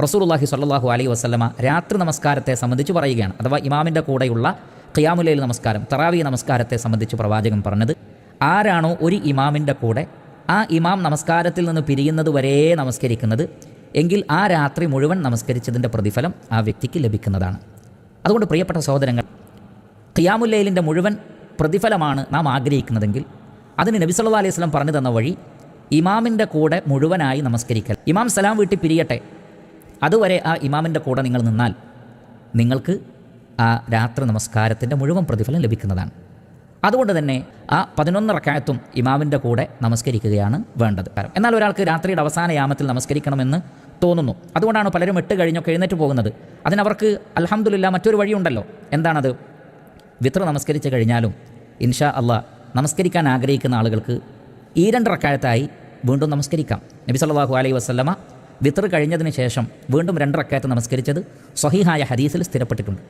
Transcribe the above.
റസൂലുള്ളാഹി സ്വല്ലല്ലാഹു അലൈഹി വസല്ലമ രാത്രി നമസ്കാരത്തെ സംബന്ധിച്ച് പറയുകയാണ്. അഥവാ ഇമാമിൻ്റെ കൂടെയുള്ള ഖിയാമുൽ ലൈൽ നമസ്കാരം, തറാവീഹ് നമസ്കാരത്തെ സംബന്ധിച്ച് പ്രവാചകൻ പറഞ്ഞത്, ആരാണോ ഒരു ഇമാമിൻ്റെ കൂടെ ആ ഇമാം നമസ്കാരത്തിൽ നിന്ന് പിരിയുന്നത് വരെ നമസ്കരിക്കുന്നത് എങ്കിൽ ആ രാത്രി മുഴുവൻ നമസ്കരിച്ചതിൻ്റെ പ്രതിഫലം ആ വ്യക്തിക്ക് ലഭിക്കുന്നതാണ്. അതുകൊണ്ട് പ്രിയപ്പെട്ട സഹോദരങ്ങൾ, ഖിയാമുൽ ലൈലിൻ്റെ മുഴുവൻ പ്രതിഫലമാണ് നാം ആഗ്രഹിക്കുന്നതെങ്കിൽ അതിന് നബി സല്ലല്ലാഹു അലൈഹി വസല്ലം പറഞ്ഞു തന്ന വഴി ഇമാമിൻ്റെ കൂടെ മുഴുവനായി നമസ്കരിക്കൽ. ഇമാം സലാം വീട്ടി പിരിയട്ടെ, അതുവരെ ആ ഇമാമിൻ്റെ കൂടെ നിങ്ങൾ നിന്നാൽ നിങ്ങൾക്ക് ആ രാത്രി നമസ്കാരത്തിൻ്റെ മുഴുവൻ പ്രതിഫലം ലഭിക്കുന്നതാണ്. അതുകൊണ്ട് തന്നെ ആ 11 റക്അത്തും ഇമാമിൻ്റെ കൂടെ നമസ്കരിക്കുകയാണ് വേണ്ടത്. എന്നാൽ ഒരാൾക്ക് രാത്രിയുടെ അവസാന യാമത്തിൽ നമസ്കരിക്കണമെന്ന് തോന്നുന്നു. അതുകൊണ്ടാണ് പലരും 8 കഴിഞ്ഞൊക്കെ എഴുന്നേറ്റ് പോകുന്നത്. അതിനവർക്ക് അൽഹംദുലില്ലാ മറ്റൊരു വഴിയുണ്ടല്ലോ. എന്താണത്? വിത്ർ നമസ്കരിച്ച് കഴിഞ്ഞാലും ഇൻഷാ അള്ളാഹ് നമസ്കരിക്കാൻ ആഗ്രഹിക്കുന്ന ആളുകൾക്ക് ഈ 2 റക്അത്തായി വീണ്ടും നമസ്കരിക്കാം. നബി സല്ലല്ലാഹു അലൈഹി വസല്ലമ വിത്ർ കഴിഞ്ഞതിന് ശേഷം വീണ്ടും 2 റക്അത്ത് നമസ്കരിച്ചത് സ്വഹീഹായ ഹദീസിൽ സ്ഥിരപ്പെട്ടിട്ടുണ്ട്.